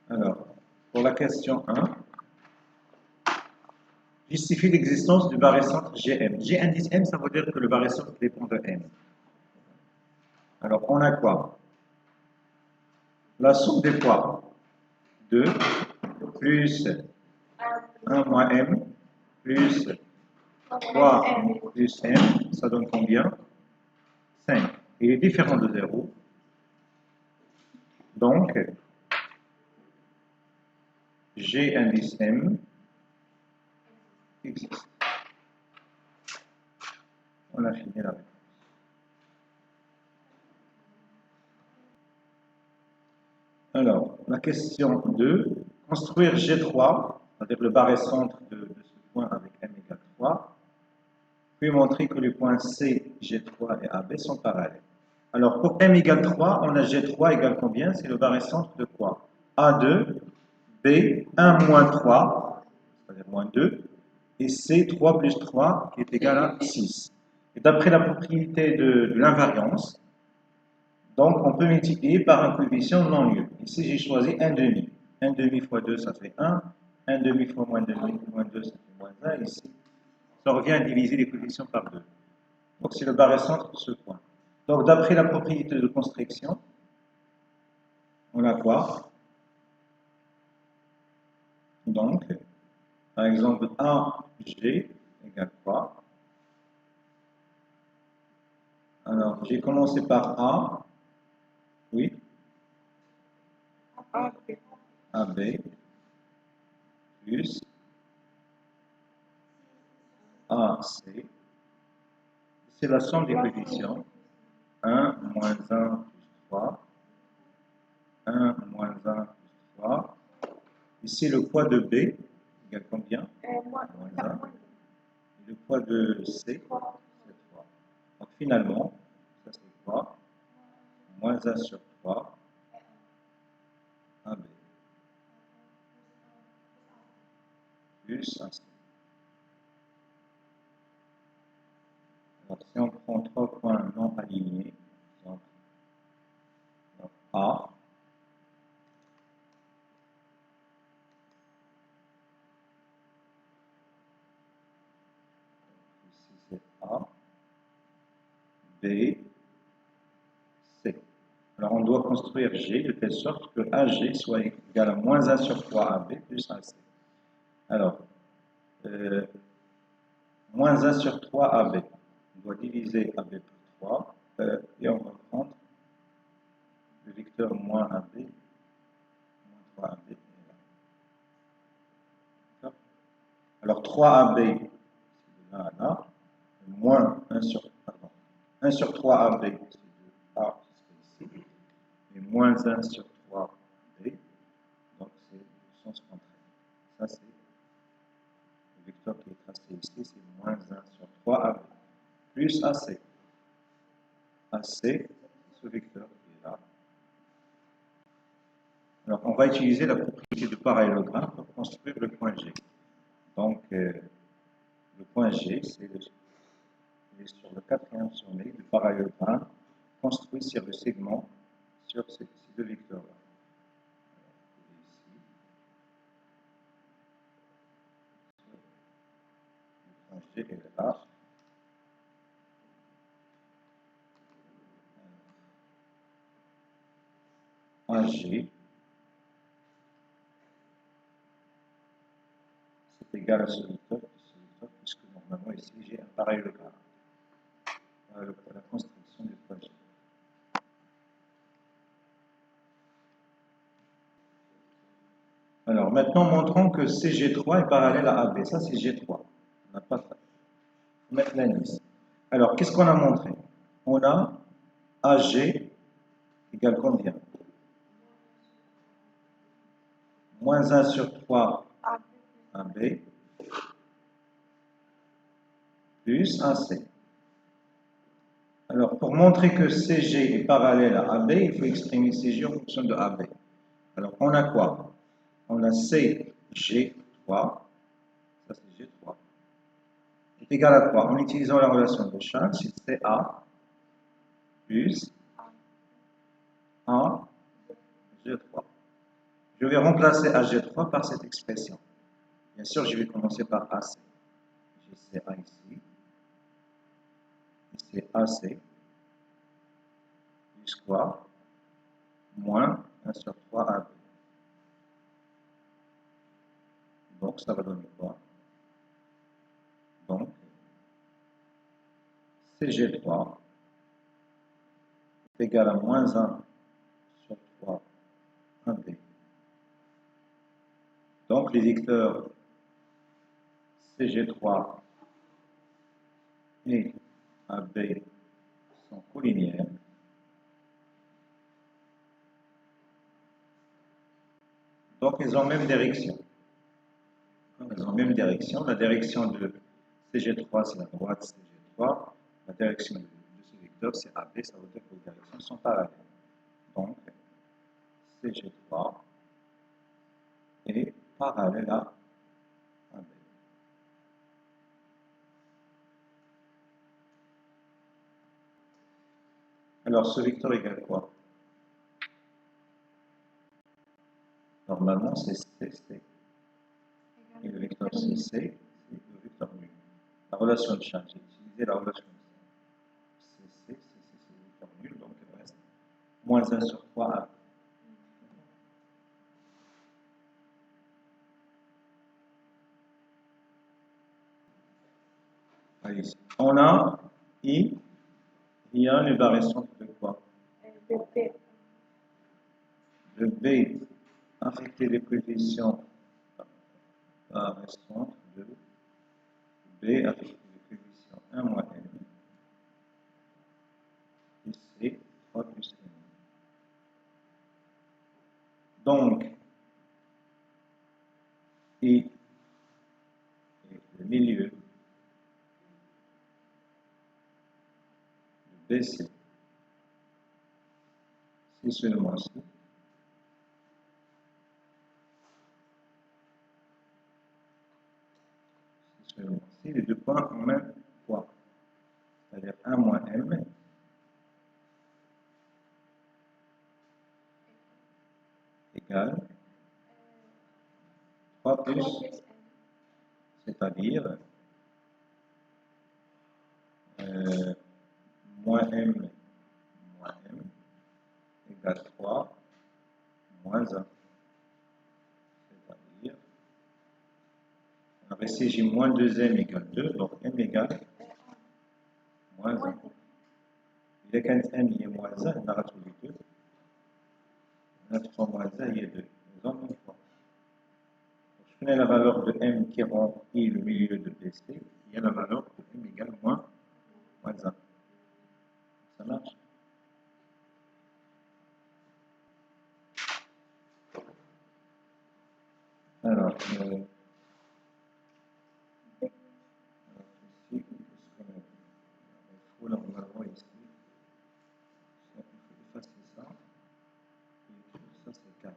Alors, pour la question 1, justifie l'existence du barycentre GM. G indice M, ça veut dire que le barycentre dépend de M. Alors, on a quoi? La somme des poids 2 plus 1 moins M plus 3 plus M, ça donne combien? 5. Il est différent de 0. Donc, G indice M existe. On a fini la réponse. Alors, la question 2, construire G3, c'est-à-dire le barycentre de ce point avec M égale 3, puis montrer que les points C, G3 et AB sont parallèles. Alors, pour M égale 3, on a G3 égale combien? C'est le barycentre de quoi? A2, B, 1 moins 3, c'est-à-dire moins 2, et C, 3 plus 3, qui est égal à 6. Et d'après la propriété de l'invariance, donc on peut multiplier par un coefficient non nul. Ici, j'ai choisi 1 demi. 1 demi fois 2, ça fait 1. 1 demi fois moins 2, ça fait moins 1. Ici, ça revient à diviser les coefficients par 2. Donc, c'est le barycentre de ce point. Donc, d'après la propriété de constriction, on a quoi? Donc, par exemple, AG égale quoi? Alors, j'ai commencé par A, oui, AB, plus AC, c'est la somme des coefficients, 1 moins 1 plus 3, 1 moins 1 plus 3, ici le poids de B égale combien? Moins 1, et le poids de C, c'est 3. Donc finalement, ça c'est quoi? Moins 1 sur 3, AB, plus AC. Alors, si on prend 3 points non alignés, donc A, ici c'est A, B, C. Alors on doit construire G de telle sorte que AG soit égal à moins 1 sur 3 AB plus AC. Alors, moins 1 sur 3 AB. On doit diviser AB par 3 et on va prendre le vecteur moins AB, moins 3 AB. Alors 3 AB, c'est de là à là, moins 1 sur, 3 AB, c'est de A jusqu'à ici, et moins 1 sur 3 B, donc c'est le sens contraire. Ça c'est le vecteur qui est tracé ici, c'est moins 1 sur 3 AB, plus AC. AC, c'est ce vecteur qui est là. Alors, on va utiliser la propriété de parallélogramme pour construire le point G. Donc, le point G, c'est sur le quatrième sommet du parallélogramme construit sur le segment, sur ces deux vecteurs-là. Le point G est là. AG, c'est égal à ce vecteur, puisque normalement ici j'ai un parallélogramme. Voilà la construction du point G. Alors maintenant, montrons que CG3 est parallèle à AB. Ça, c'est G3. On n'a pas ça. On va mettre l'indice. Alors, qu'est-ce qu'on a montré? On a AG égale combien? Moins 1 sur 3 AB plus AC. Alors, pour montrer que CG est parallèle à AB, il faut exprimer CG en fonction de AB. Alors, on a quoi? On a CG3, ça c'est G3, est égal à quoi? En utilisant la relation de Charles, c'est CA plus A G3. Je vais remplacer AG3 par cette expression. Bien sûr, je vais commencer par AC. J'ai CA ici. Ici AC. Plus quoi? Moins 1 sur 3 AB. Donc, ça va donner quoi? Donc, CG3 est égal à moins 1 sur 3 AB. Donc, les vecteurs CG3 et AB sont collinéaires. Donc, ils ont même direction. Ils ont même direction. La direction de CG3, c'est la droite CG3. La direction de ce vecteur, c'est AB. Ça veut dire que les directions sont parallèles. Donc, CG3 est parallèle à AB. Alors, ce vecteur égale quoi? Normalement, c'est CC. Et le vecteur CC, c'est le vecteur nul. La relation de charge, j'ai utilisé la relation de CC, c'est le vecteur nul, donc il reste moins 1 sur 3 AB. Allez, on a I, il y a une variation de quoi? De B affecté les coefficients variation de B affecté les coefficients 1 moins M, et C 3 plus M. Donc, I est le milieu de BC. C'est seulement ci. C'est seulement ci. Les deux points ont même poids. C'est-à-dire 1 moins M égale 3 plus, c'est-à-dire moins M égale 3 moins 1. C'est-à-dire, alors ici j'ai moins 2M égale 2, donc M égale moins 1. Il y a qu'un M, il y a moins 1, on a tous les deux. On a 3 moins 1, il y a 2. Ils ont même fois. Je connais la valeur de M qui rend I le milieu de BC. Il y a la valeur de M égale moins 1. Ça marche? Alors, ici, il faut normalement ici, il faut effacer ça, et ça c'est 4.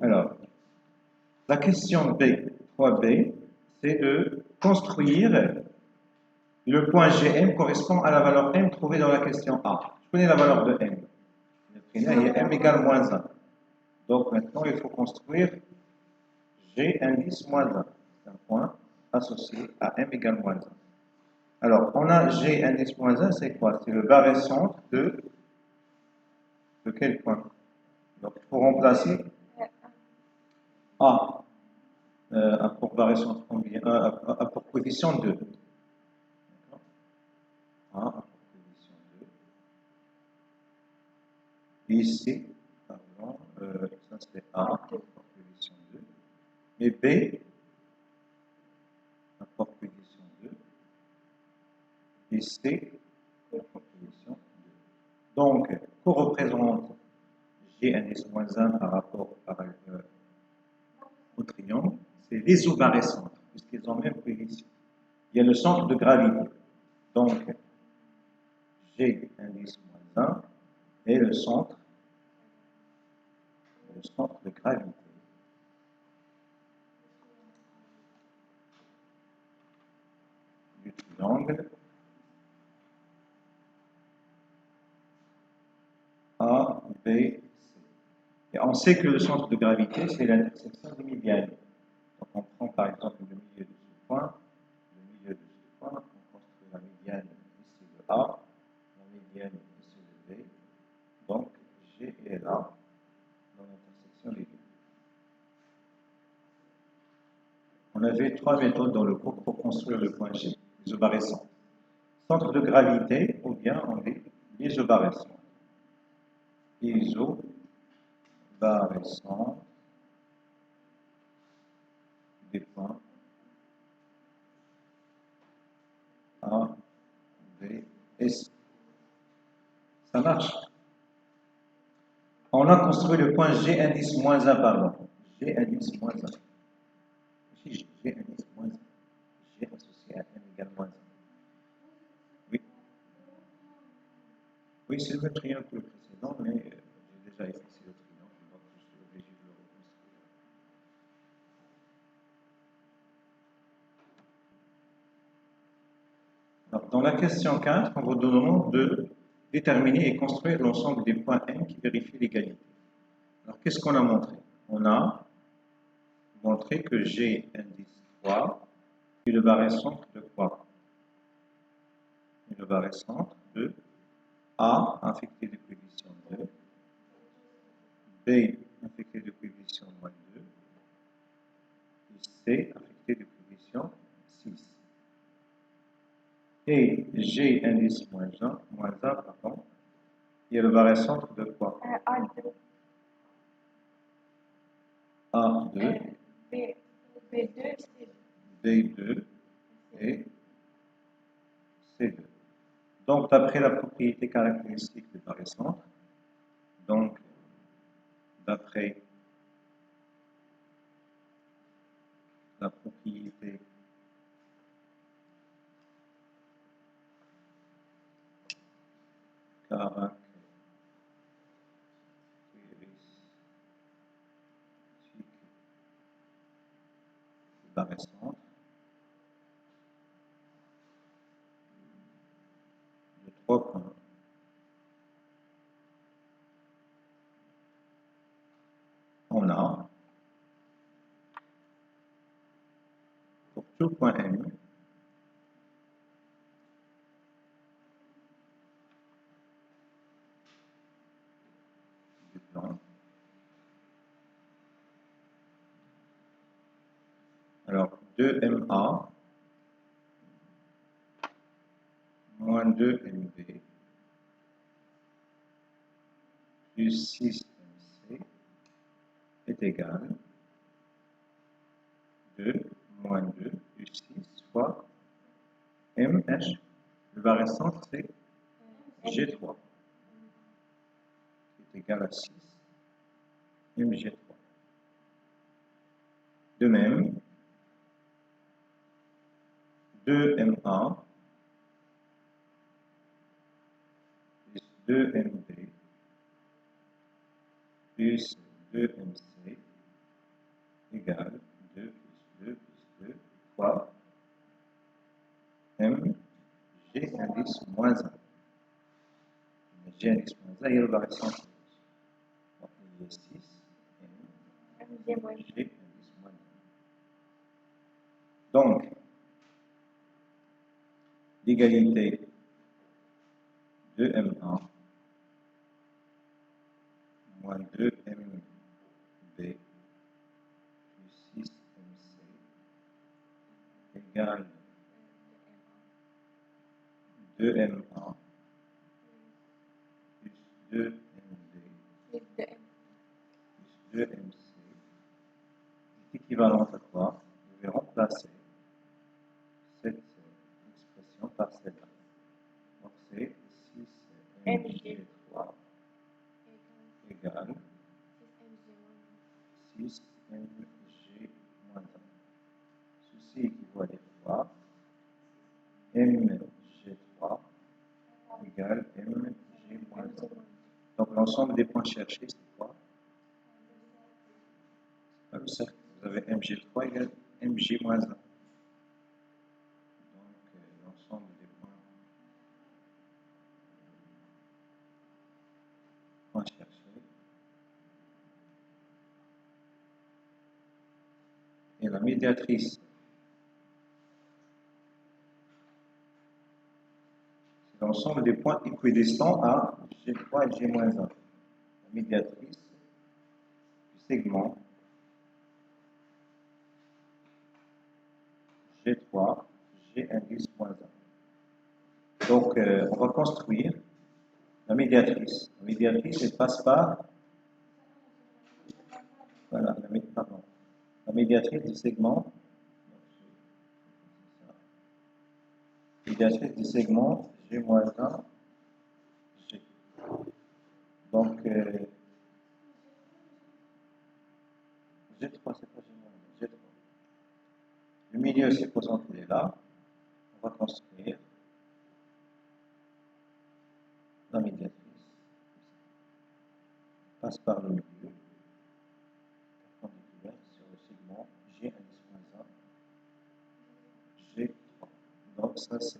Alors, la question B, 3B, c'est de construire le point GM correspond à la valeur M trouvée dans la question A. Je connais la valeur de M. Il y a M égale moins 1. Donc maintenant, il faut construire G indice moins 1. C'est un point associé à M égale moins 1. Alors, on a G indice moins 1, c'est quoi? C'est le barycentre de quel point? Donc, il faut remplacer A. A pour barycentre combien? A pour coefficient 2. A pour coefficient 2. Ici, pardon, ça c'est A pour coefficient 2. Et B a pour coefficient 2. Et C a pour coefficient 2. Donc, qu'on représente G indice moins 1 par rapport au triangle, c'est les isobarycentres, puisqu'ils ont le même coefficient. Il y a le centre de gravité. Donc, G indice moins 1 est le centre de gravité. Du triangle B, C. Et on sait que le centre de gravité, c'est l'intersection des médianes. Donc on prend par exemple le milieu de ce point, on construit la médiane ici de A, la médiane ici de B. Donc G est là, dans l'intersection des deux. On avait trois méthodes dans le cours pour construire le point G, isobarescent. Centre de gravité, ou bien on dit l'isobarescent. Isobarescent des points A, B et C. Ça marche. On a construit le point G indice moins 1, pardon. G indice moins 1. Ici, G indice moins 1. G associé à M égale moins 1. Oui. Oui, c'est le même triangle que le précédent, mais j'ai déjà effacé le triangle, donc je suis obligé de le reconstruire. Alors, dans la question 4, on vous demande de déterminer et construire l'ensemble des points M qui vérifient l'égalité. Alors, qu'est-ce qu'on a montré? On a montré que G indice 3 est le barycentre de quoi? Est le barycentre de A infecté de coefficient 2, B infecté de coefficient moins 2, et C infecté de coefficient 6. Et G indice moins 1, pardon, est le barycentre de quoi? A2. A2, B2, B2 et C2. Donc, d'après la propriété caractéristique du barycentre, donc, d'après la propriété caractéristique du barycentre, de 3 points, on a, pour tout point M, du plan, alors 2MA moins 2MB plus 6MC est égal à 2 moins 2 plus 6 fois MH. Le barycentre, c'est G3, qui est égal à 6 MG3. De même, 2MA plus 2MB plus 2MC égale 2 plus 2 plus 2 fois M G indice moins 1. G indice moins 1 est le barycentre. Donc, il y a 6 M G indice moins 1. Donc, l'égalité de M1 moins 2MB plus 6MC égale 2M1 plus 2MB plus 2MC est équivalente à quoi? Je vais remplacer cette expression par celle-là. Donc c'est 6mg3 égale 6mg moins 1. Ceci équivaut à dire quoi? mg3 égale mg moins 1. Donc l'ensemble des points cherchés, c'est quoi? C'est pas le cercle. Vous avez mg3 égale mg moins 1. Donc l'ensemble des points cherchés médiatrice, c'est l'ensemble des points équidistants à G3 et G-1. La médiatrice du segment G3, G indice-1. Donc, on va construire la médiatrice. La médiatrice, elle passe par, voilà, la médiatrice du segment, médiatrice du segment G-1, G. Donc, G3, c'est pas G-1, G3. Le milieu, c'est concentré là. On va construire la médiatrice. Passe par le milieu, perpendiculaire sur le segment G indice-1, G3. Donc, ça, c'est